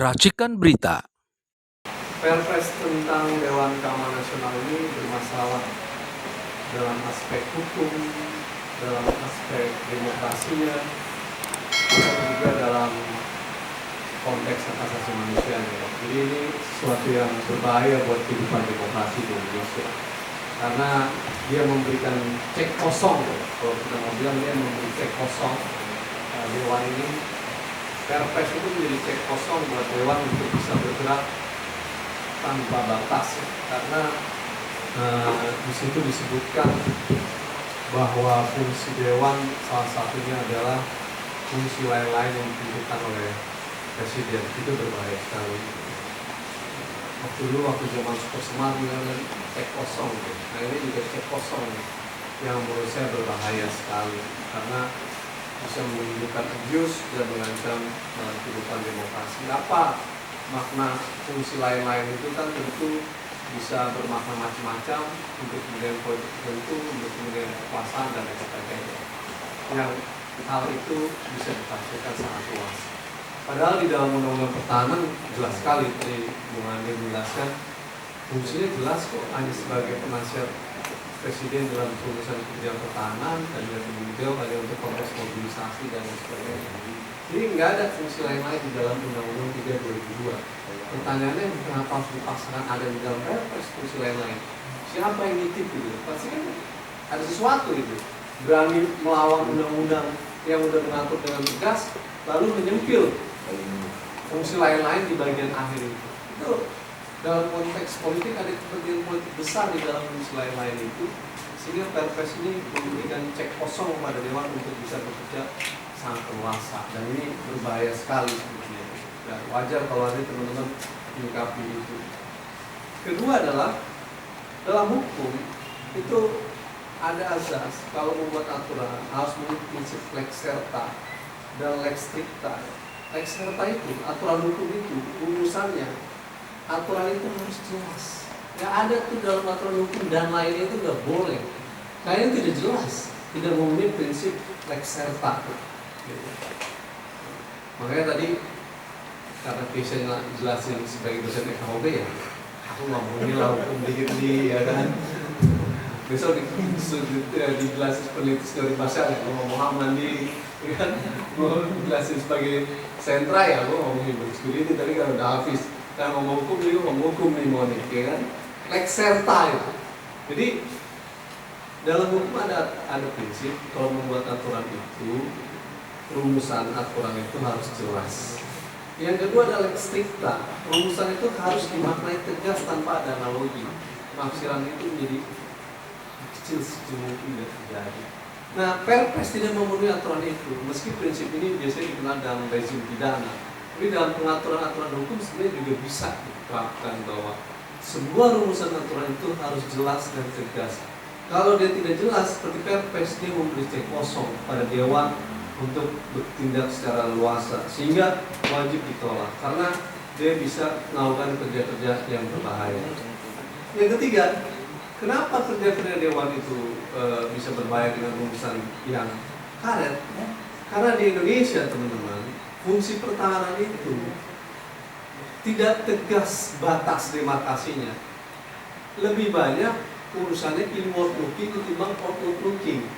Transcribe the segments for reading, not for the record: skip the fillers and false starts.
Racikan Berita. Perpres tentang Dewan Keamanan Nasional ini bermasalah dalam aspek hukum, dalam aspek demokrasinya, dan juga dalam konteks hak asasi manusia. Jadi ini sesuatu yang berbahaya buat kehidupan demokrasi di Indonesia, karena dia memberikan cek kosong. Kalau kita mau bilang, dia memberi cek kosong. Dewan ini, Perpres itu menjadi cek kosong buat Dewan untuk bisa bergerak tanpa batas, karena di situ disebutkan bahwa fungsi Dewan salah satunya adalah fungsi lain-lain yang ditentukan oleh Presiden. Itu berbahaya sekali. Waktu zaman Super Semar bilang cek kosong, nah ini juga cek kosong yang menurut saya berbahaya sekali, karena bisa menimbulkan abuse dan mengancam kehidupan demokrasi. Apa makna fungsi lain-lain itu? Kan tentu bisa bermakna macam-macam, untuk kemudian politik tertentu, untuk kemudian kekuasaan dan lain sebagainya. Yang hal itu bisa ditafsirkan sangat luas. Padahal di dalam Undang-Undang Pertahanan jelas sekali, tadi Bung Andi menjelaskan, fungsinya jelas kok, hanya sebagai penasihat Presiden dalam urusan kebijakan pertahanan, dan juga beliau hanya untuk konteks mobilisasi dan lain sebagainya. Jadi nggak ada fungsi lain-lain di dalam Undang-Undang 3 2002. Pertanyaannya, kenapa harus dipaksakan ada di dalam Perpres fungsi lain-lain? Siapa yang nitip gitu? Pasti kan ada sesuatu itu. Berani melawan undang-undang yang udah mengatur dengan tegas, lalu menyempil fungsi lain-lain di bagian akhir itu. Itu dalam konteks politik ada kepentingan politik besar di dalam fungsi lain-lain itu, sehingga Perpres ini memberikan cek kosong kepada Dewan untuk bisa bekerja sangat leluasa, dan ini berbahaya sekali sebetulnya. Dan wajar kalau ada teman-teman menyikapi itu. Kedua adalah, dalam hukum itu ada azas kalau membuat aturan harus mengikuti prinsip lex serta dan lex stricta. Lex serta itu aturan hukum itu urusannya, aturan itu harus jelas. Nggak ada tuh dalam aturan hukum dan lainnya itu nggak boleh. Kayaknya tidak jelas, tidak memenuhi prinsip lex serta. Gitu. Makanya tadi karena Krisya jelasin sebagai dosen FHOB ya, aku nggak mau nilai hukum dikit nih, ya kan. Besok dijelasin peneliti teori bahasa ya, mau Muhammad Mandi, ya kan, mau dijelasin sebagai sentra ya, aku ngomongin studi ini. Tapi kalau udah habis, kan ngomong hukum juga ngomong hukum nih, mau nih, ya kan. Lex serta itu. Jadi dalam hukum ada prinsip kalau membuat aturan itu, rumusan aturan itu harus jelas. Yang kedua adalah lex stricta. Rumusan itu harus dimaknai tegas tanpa ada analogi. Penafsiran itu menjadi kecil mungkin tidak terjadi. Nah, Perpres tidak memenuhi aturan itu, meski prinsip ini biasanya dikenal dalam rezim pidana. Tapi dalam pengaturan-aturan hukum sebenarnya juga bisa diterapkan bahwa sebuah rumusan aturan itu harus jelas dan tegas. Kalau dia tidak jelas, seperti Perpres, dia memberi cek kosong pada Dewan untuk bertindak secara luasa, sehingga wajib ditolak karena dia bisa melakukan kerja-kerja yang berbahaya. Yang ketiga, kenapa kerja-kerja Dewan itu bisa berbahaya dengan rumusan yang karet? Karena di Indonesia, teman-teman, fungsi pertahanan itu tidak tegas batas demarkasinya. Lebih banyak urusannya inward looking ketimbang outward looking.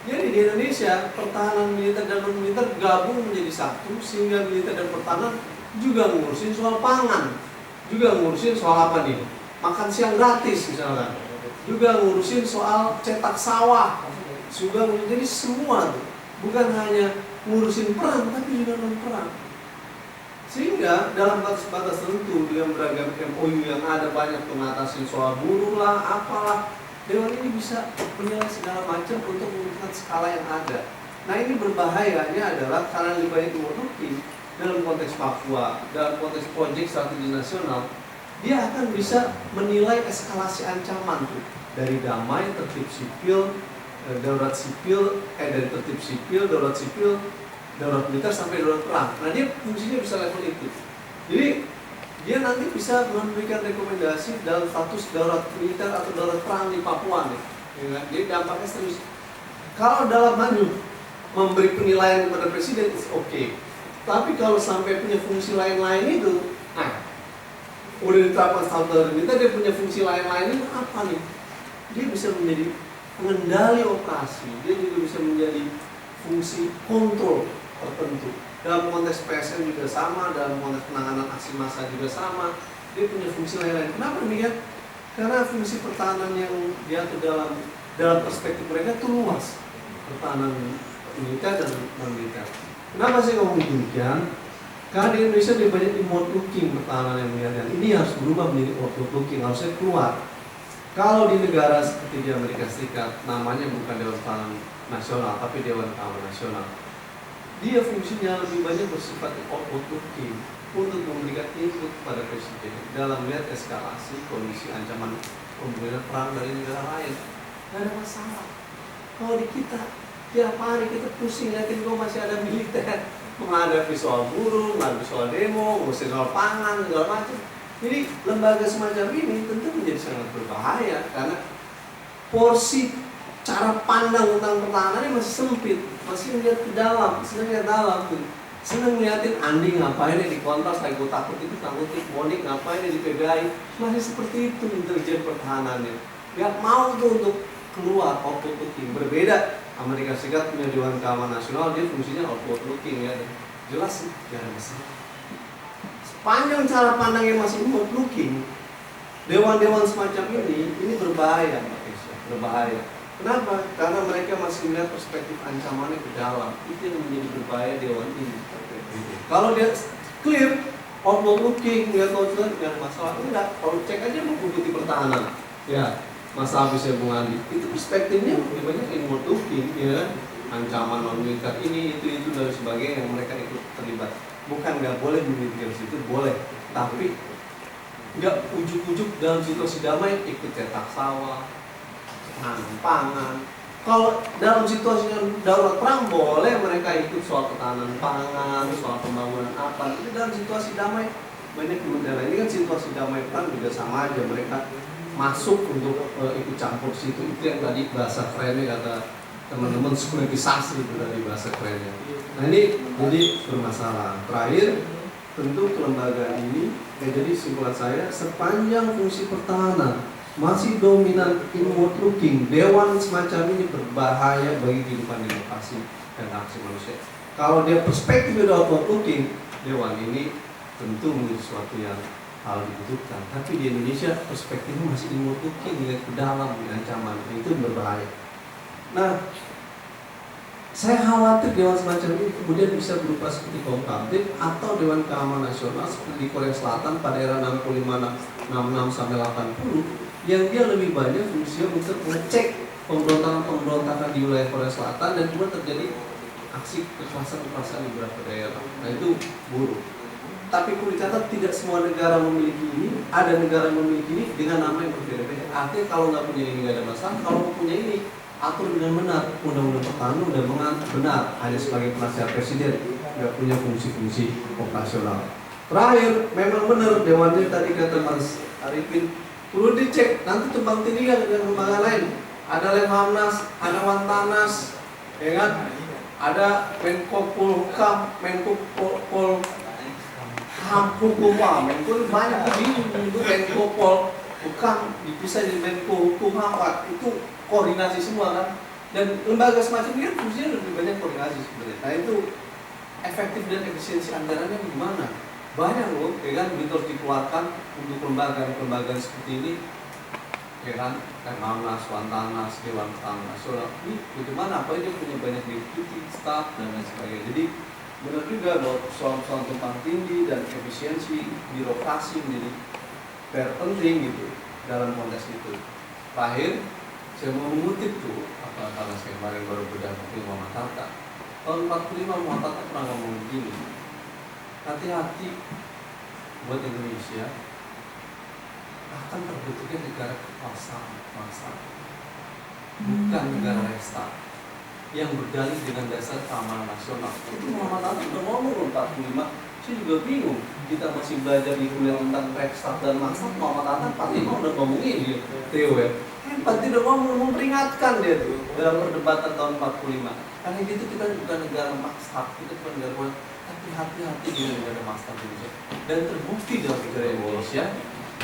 Jadi di Indonesia, pertahanan militer dan non-militer gabung menjadi satu, sehingga militer dan pertahanan juga ngurusin soal pangan, juga ngurusin soal apa nih? Makan siang gratis misalkan, juga ngurusin soal cetak sawah, juga jadi semua tuh, bukan hanya ngurusin perang tapi juga non perang. Sehingga dalam batas-batas tertentu dengan beragam MOU yang ada, banyak mengatasi soal buruh lah, apalah, Dewan ini bisa menilai segala macam untuk menggunakan skala yang ada. Nah, ini berbahayanya adalah karena lebih banyak dimoduli dalam konteks Papua, dalam konteks proyek strategi nasional, dia akan bisa menilai eskalasi ancaman tuh, dari damai, tertib sipil, darurat sipil, dari tertib sipil, darurat militer sampai darurat perang. Nah, dia fungsinya bisa level itu. Jadi dia nanti bisa memberikan rekomendasi dalam status darurat militer atau darurat perang di Papua nih. Ya, jadi dampaknya serius. Kalau dalam memberi penilaian kepada presiden, it's okay. Tapi kalau sampai punya fungsi lain-lain itu, nah, udah diterapkan standar kita, dia punya fungsi lain-lain itu apa nih? Dia bisa menjadi pengendali operasi, dia juga bisa menjadi fungsi kontrol tertentu. Dalam konteks PSN juga sama, dalam konteks penanganan aksi massa juga sama, dia punya fungsi lain-lain. Kenapa demikian? Karena fungsi pertahanan yang diatur dalam perspektif mereka itu luas, pertahanan militer dan non-militer. Kenapa saya ngomong demikian? Karena di Indonesia lebih banyak inward looking pertahanan yang militer. Ini harus berubah menjadi outward looking, harusnya keluar. Kalau di negara seperti di Amerika Serikat, namanya bukan Dewan Keamanan Nasional, tapi Dewan Keamanan Nasional. Dia fungsinya lebih banyak bersifat outward looking untuk memberikan input pada presiden dalam melihat eskalasi kondisi ancaman pembunuhan perang dari negara lain. Tidak ada masalah. Kalau di kita, tiap hari kita pusing lihatin kok masih ada militer menghadapi soal buruh, menghadapi soal demo, ngurusin soal pangan, segala macam. Jadi lembaga semacam ini tentu menjadi sangat berbahaya karena porsi cara pandang tentang pertahanannya masih sempit, masih melihat ke dalam, senang lihat dalam tuh. Senang ngeliatin Andi ngapain di kontras, lagi takut itu, Monik ngapain di PBI, masih seperti itu intelijen pertahanannya. Gak mau tuh untuk keluar outward looking. Berbeda Amerika Serikat punya Dewan Keamanan Nasional, dia fungsinya outward looking ya. Jelas sih, gak ada masalah. Sepanjang cara pandangnya masih outward looking, dewan-dewan semacam ini berbahaya, Pak Kesha, berbahaya. Kenapa? Karena mereka masih melihat perspektif ancamannya ke dalam. Itu yang menjadi berbahaya dewan ini. Kalau dia clear, outward looking, melihat outward, tidak ada masalah. Enggak, kalau cek aja buku pertahanan. Ya, masa habis ya Bung Andi. Itu perspektifnya lebih banyak inward looking, ya. Ancaman non-militer ini, itu dan sebagainya yang mereka ikut terlibat. Bukan nggak boleh memiliki situ, boleh. Tapi nggak ujuk-ujuk dalam situasi damai ikut cetak sawah, tanam pangan. Kalau dalam situasi darurat perang boleh mereka ikut soal ketahanan pangan, soal pembangunan apa. Itu dalam situasi damai banyak kementerian. Ini kan situasi damai perang juga sama aja, mereka masuk untuk ikut campur situ. Itu yang tadi bahasa kerennya kata teman-teman, sekuritisasi itu tadi bahasa kerennya. Nah ini jadi bermasalah. Terakhir tentu kelembagaan ini, jadi simpulan saya, sepanjang fungsi pertahanan masih dominan inward looking, dewan semacam ini berbahaya bagi kehidupan demokrasi dan hak asasi manusia. Kalau dia perspektifnya outward looking, dewan ini tentu menjadi sesuatu yang hal dibutuhkan. Tapi di Indonesia perspektifnya masih inward looking, lihat ke dalam, ancaman itu berbahaya. Nah, saya khawatir dewan semacam ini kemudian bisa berupa seperti Komkamtib atau Dewan Keamanan Nasional seperti di Korea Selatan pada era 65, 66 sampai 80, yang dia lebih banyak fungsinya untuk mengecek pemberontakan di wilayah Korea Selatan dan kemudian terjadi aksi kekerasan di beberapa daerah. Nah itu buruk. Tapi perlu dicatat tidak semua negara memiliki ini. Ada negara memiliki ini dengan nama yang berbeda-beda. Artinya kalau nggak punya ini nggak ada masalah. Kalau punya ini atur dengan benar, undang-undang pertahanan udah mengatur benar, hanya sebagai penasihat presiden, nggak punya fungsi-fungsi operasional. Terakhir, memang benar dewannya tadi kata Mas Arifin, perlu dicek nanti tumpang tindih dengan lembaga lain. Ada Lemhanas, ada Wantanas, ya kan? Ada Menko Polhukam, Menko Polham Hukum, Menko banyak begini, itu Menko Polhukam dipisah jadi Menko Hukum apa itu koordinasi semua kan, dan lembaga semacam ini kan fungsinya lebih banyak koordinasi sebenarnya. Nah itu efektif dan efisiensi anggarannya gimana? Banyak loh, ya kan, itu harus dikeluarkan untuk lembaga seperti ini, ya kan, Lemhanas, Wantanas, Dewan Keamanan Nasional. Ini bagaimana? Apa dia punya banyak deputi, staff dan lain sebagainya. Jadi benar juga bahwa soal-soal tumpang tindih dan efisiensi birokrasi menjadi penting gitu dalam konteks itu. Terakhir, saya mau mengutip tuh apa karena saya kemarin baru bedah buku Muhammad Hatta. Tahun 45 Muhammad Hatta pernah ngomong begini, hati-hati buat Indonesia akan terbentuknya negara kekuasaan bangsa, bukan negara resta yang berdalih dengan dasar keamanan nasional. Itu Muhammad Hatta udah ngomong 45. Saya juga bingung, kita masih belajar di kuliah tentang Rekstag dan Maksat. Muhammad Hatta 45 udah ngomongin di Theo ya. Tidak mau memperingatkan dia tuh dalam perdebatan tahun 45. Karena gitu kita bukan negara maksat, kita bukan negara Tapi hati-hati dengan negara maksa Indonesia. Dan terbukti dalam negara Indonesia,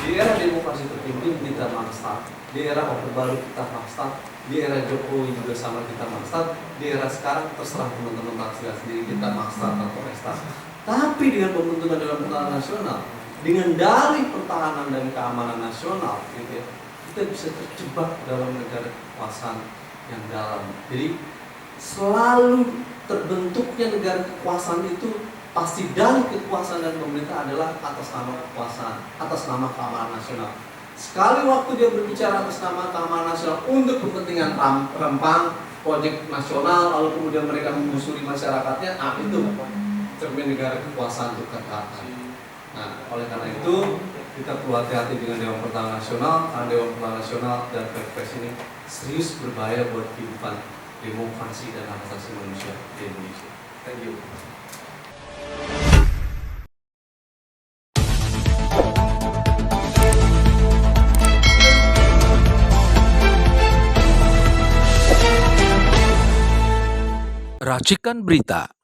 di era demokrasi terpimpin kita maksa, di era Orde Baru kita maksa, di era Jokowi juga sama kita maksa, di era sekarang terserah teman-teman taksiran sendiri kita maksa atau pesta. Tapi dengan pembentukan Dewan Pertahanan Nasional, dengan dalih pertahanan dan keamanan nasional, gitu ya, kita bisa terjebak dalam negara kekuasaan yang dalam. Jadi selalu terbentuknya negara kekuasaan itu pasti dalih kekuasaan dan pemerintah adalah atas nama kekuasaan, atas nama keamanan nasional. Sekali waktu dia berbicara atas nama keamanan nasional untuk kepentingan rempang, proyek nasional, lalu kemudian mereka menggusuri masyarakatnya, itu cermin negara kekuasaan untuk kekerasan. Nah, oleh karena itu kita perlu hati-hati dengan Dewan Pertahanan Nasional, karena Dewan Pertahanan Nasional dan Perpres ini serius berbahaya buat kehidupan demokrasi dan hak asasi manusia di Indonesia. Thank you. Racikan Berita